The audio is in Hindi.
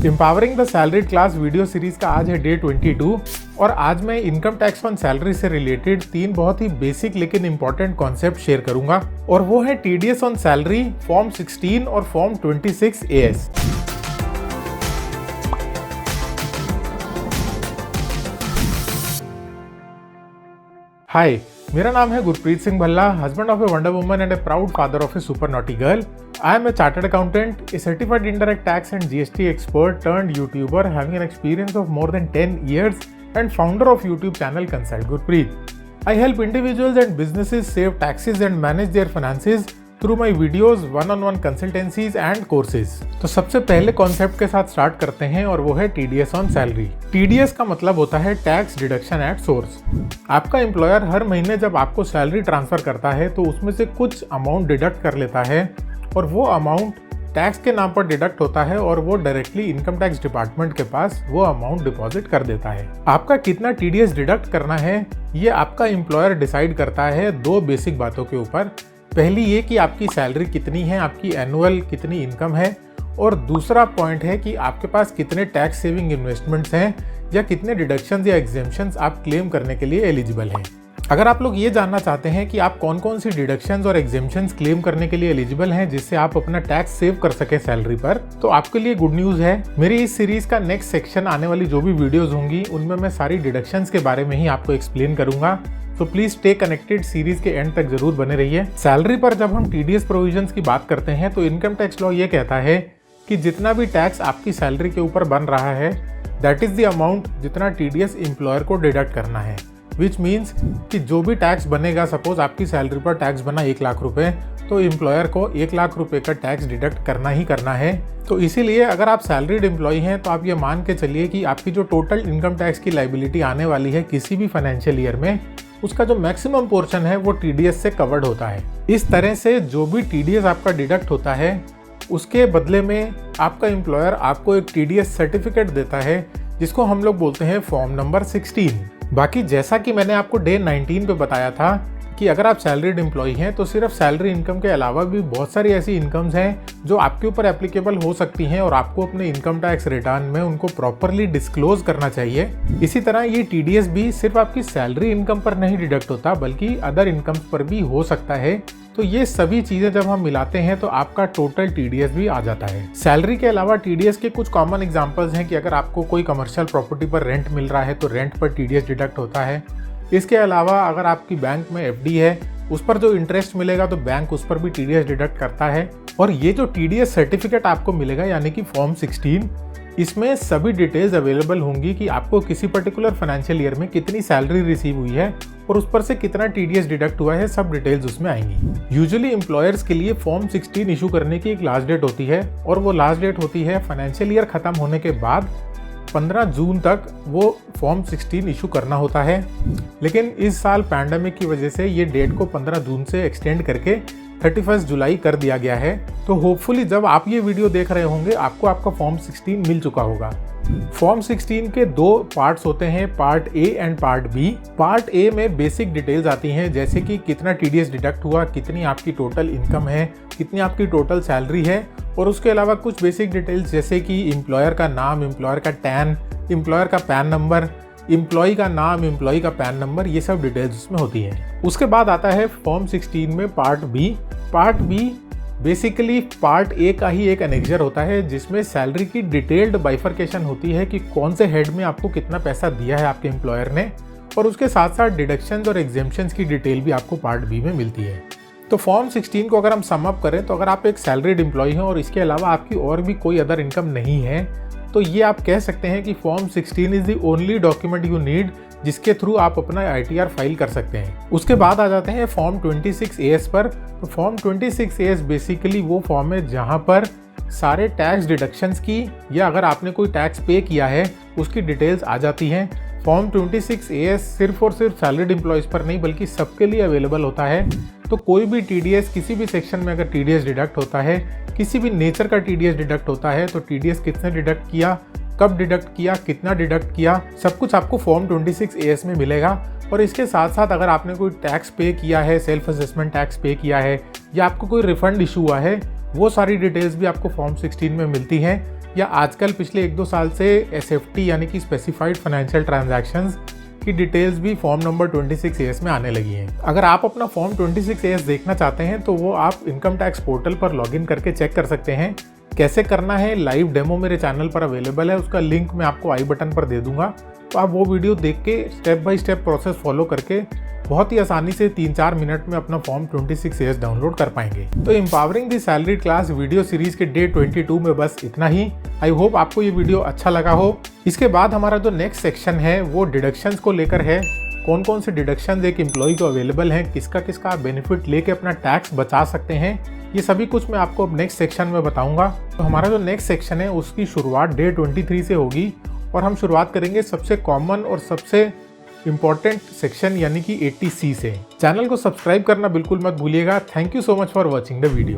Empowering the salaried class video series का आज है डे 22 और आज मैं इनकम टैक्स ऑन सैलरी से रिलेटेड 3 बहुत ही बेसिक लेकिन इंपॉर्टेंट कॉन्सेप्ट शेयर करूंगा और वो है टीडीएस ऑन सैलरी, फॉर्म 16 और फॉर्म 26 AS। हाय, मेरा नाम है Gurpreet Singh Bhalla, husband of a wonder woman and A proud father of A super naughty girl. I am a chartered accountant, a certified indirect tax and GST expert turned YouTuber having an experience of more than 10 years and founder of YouTube channel Consult Gurpreet. I help individuals and businesses save taxes and manage their finances through my videos, one-on-one consultancies and courses. तो सबसे पहले कॉन्सेप्ट के साथ स्टार्ट करते हैं और वो है TDS ऑन सैलरी। TDS का मतलब होता है टैक्स डिडक्शन एट सोर्स। आपका एम्प्लॉयर हर महीने जब आपको सैलरी ट्रांसफर करता है तो उसमें से कुछ अमाउंट डिडक्ट कर लेता है और वो अमाउंट टैक्स के नाम पर डिडक्ट होता है और वो डायरेक्टली इनकम टैक्स डिपार्टमेंट के पास वो अमाउंट डिपॉजिट कर देता है। आपका कितना टीडीएस डिडक्ट करना है ये आपका एम्प्लॉयर डिसाइड करता है 2 बेसिक बातों के ऊपर। पहली ये कि आपकी सैलरी कितनी है, आपकी एनुअल कितनी इनकम है, और दूसरा पॉइंट है कि आपके पास कितने टैक्स सेविंग इन्वेस्टमेंट्स हैं या कितने डिडक्शंस या एग्जेम्पशंस आप क्लेम करने के लिए एलिजिबल हैं। अगर आप लोग ये जानना चाहते हैं कि आप कौन कौन सी डिडक्शंस और एग्जेम्पशंस क्लेम करने के लिए एलिजिबल हैं जिससे आप अपना टैक्स सेव कर सकें सैलरी पर, तो आपके लिए गुड न्यूज़ है। मेरी इस सीरीज का नेक्स्ट सेक्शन आने वाली जो भी वीडियोस होंगी उनमें मैं सारी डिडक्शंस के बारे में ही आपको एक्सप्लेन करूंगा, तो प्लीज स्टे कनेक्टेड, सीरीज के एंड तक जरूर बने रहिए। सैलरी पर जब हम टीडीएस प्रोविजंस की बात करते हैं तो इनकम टैक्स लॉ ये कहता है कि जितना भी टैक्स आपकी सैलरी के ऊपर बन रहा है दैट इज द अमाउंट जितना टीडीएस एम्प्लॉयर को डिडक्ट करना है। विच मीन्स कि जो भी टैक्स बनेगा, सपोज आपकी सैलरी पर टैक्स बना 1 लाख रुपए, तो एम्प्लॉयर को 1 लाख रुपए का टैक्स डिडक्ट करना ही करना है। तो इसीलिए अगर आप सैलरीड एम्प्लॉय हैं तो आप ये मान के चलिए कि आपकी जो टोटल इनकम टैक्स की लायबिलिटी आने वाली है किसी भी फाइनेंशियल ईयर में, उसका जो मैक्सिमम पोर्शन है वो टीडीएस से कवर्ड होता है। इस तरह से जो भी टीडीएस आपका डिडक्ट होता है उसके बदले में आपका एम्प्लॉयर आपको एक टीडीएस सर्टिफिकेट देता है जिसको हम लोग बोलते हैं फॉर्म नंबर 16। बाकी जैसा कि मैंने आपको डे 19 पे बताया था कि अगर आप सैलरीड एम्प्लॉय हैं तो सिर्फ सैलरी इनकम के अलावा भी बहुत सारी ऐसी इनकम्स हैं जो आपके ऊपर एप्लीकेबल हो सकती हैं और आपको अपने इनकम टैक्स रिटर्न में उनको प्रॉपरली डिस्क्लोज करना चाहिए। इसी तरह ये टीडीएस भी सिर्फ आपकी सैलरी इनकम पर नहीं डिडक्ट होता बल्कि अदर इनकम्स पर भी हो सकता है। तो ये सभी चीजें जब हम मिलाते हैं तो आपका टोटल टीडीएस भी आ जाता है। सैलरी के अलावा टीडीएस के कुछ कॉमन एग्जांपल्स हैं कि अगर आपको कोई कमर्शियल प्रॉपर्टी पर रेंट मिल रहा है तो रेंट पर टीडीएस डिडक्ट होता है। इसके अलावा अगर आपकी बैंक में एफडी है उस पर जो इंटरेस्ट मिलेगा तो बैंक उस पर भी टीडीएस डिडक्ट करता है। और ये जो टीडीएस सर्टिफिकेट आपको मिलेगा यानी कि फॉर्म 16, इसमें सभी डिटेल्स अवेलेबल होंगी कि आपको किसी पर्टिकुलर फाइनेंशियल ईयर में कितनी सैलरी रिसीव हुई है और उस पर से कितना टीडीएस डिडक्ट हुआ है, सब डिटेल्स उसमें आएंगी। यूजुअली एम्प्लॉयर्स के लिए फॉर्म 16 इशू करने की एक लास्ट डेट होती है और वो लास्ट डेट होती है फाइनेंशियल ईयर खत्म होने के बाद 15 जून तक वो फॉर्म 16 इशू करना होता है। लेकिन इस साल पैंडेमिक की वजह से ये डेट को 15 जून से एक्सटेंड करके 31 जुलाई कर दिया गया है। तो होपफुली जब आप ये वीडियो देख रहे होंगे आपको आपका फॉर्म 16 मिल चुका होगा। फॉर्म 16 के 2 पार्ट्स होते हैं, part A and part B. Part A में बेसिक डिटेल्स आती हैं जैसे कि कितना टीडीएस डिडक्ट हुआ, कितनी आपकी टोटल इनकम है, कितनी आपकी टोटल सैलरी है, और उसके अलावा कुछ बेसिक डिटेल्स जैसे कि एम्प्लॉयर का नाम, एम्प्लॉयर का टैन, एम्प्लॉयर का पैन नंबर, एम्प्लॉय का नाम, एम्प्लॉय का पैन नंबर, ये सब डिटेल्स उसमें होती हैं। उसके बाद आता है फॉर्म 16 में part B. Part B basically part A का ही एक एनेक्जर होता है जिसमें सैलरी की डिटेल्ड बाइफरकेशन होती है कि कौन से हेड में आपको कितना पैसा दिया है आपके एम्प्लॉयर ने, और उसके साथ साथ डिडक्शंस और एग्जेम्पशंस की डिटेल भी आपको पार्ट बी में मिलती है। तो फॉर्म 16 को अगर हम सम अप करें तो अगर आप एक सैलरीड एम्प्लॉय हैं और इसके अलावा आपकी और भी कोई अदर इनकम नहीं है तो ये आप कह सकते हैं कि form 16 is the only document you need जिसके थ्रू आप अपना आईटीआर फाइल कर सकते हैं। उसके बाद आ जाते हैं फॉर्म 26 AS पर। तो फॉर्म 26 AS बेसिकली वो फॉर्म है जहां पर सारे टैक्स डिडक्शंस की या अगर आपने कोई टैक्स पे किया है उसकी डिटेल्स आ जाती हैं। फॉर्म 26 AS सिर्फ और सिर्फ सैलरीड एम्प्लॉयज पर नहीं बल्कि सबके लिए अवेलेबल होता है। तो कोई भी टीडीएस किसी भी सेक्शन में अगर टीडीएस डिडक्ट होता है, किसी भी नेचर का टीडीएस डिडक्ट होता है, तो टीडीएस किसने डिडक्ट किया, कब डिडक्ट किया, कितना डिडक्ट किया, सब कुछ आपको फॉर्म 26 AS में मिलेगा। और इसके साथ साथ अगर आपने कोई टैक्स पे किया है, सेल्फ असेसमेंट टैक्स पे किया है या आपको कोई रिफंड इशू हुआ है, वो सारी डिटेल्स भी आपको फॉर्म 16 में मिलती हैं। या आजकल पिछले 1-2 साल से SFT यानी कि स्पेसिफाइड फाइनेंशियल ट्रांजैक्शंस की डिटेल्स भी फॉर्म नंबर 26AS में आने लगी हैं। अगर आप अपना फॉर्म 26AS देखना चाहते हैं तो वो आप इनकम टैक्स पोर्टल पर लॉगिन करके चेक कर सकते हैं। कैसे करना है लाइव डेमो मेरे चैनल पर अवेलेबल है, उसका लिंक मैं आपको आई बटन पर दे दूंगा, तो आप वो वीडियो देख के step by step process follow करके बहुत ही आसानी से 3-4 मिनट में अपना फॉर्म 26AS डाउनलोड कर पाएंगे। तो empowering the salaried class video series के डे 22 में बस इतना ही। आई होप आपको ये वीडियो अच्छा लगा हो। इसके बाद हमारा जो नेक्स्ट सेक्शन है वो डिडक्शंस को लेकर है। कौन कौन से डिडक्शंस एक एम्प्लॉय को अवेलेबल हैं, किसका किसका बेनिफिट लेके अपना टैक्स बचा सकते हैं, ये सभी कुछ मैं आपको अब नेक्स्ट सेक्शन में बताऊंगा। तो हमारा जो नेक्स्ट सेक्शन है उसकी शुरुआत डे 23 से होगी और हम शुरुआत करेंगे सबसे कॉमन और सबसे इम्पॉर्टेंट सेक्शन यानी कि 80C से। चैनल को सब्सक्राइब करना बिल्कुल मत भूलिएगा। Thank you so much for watching the video.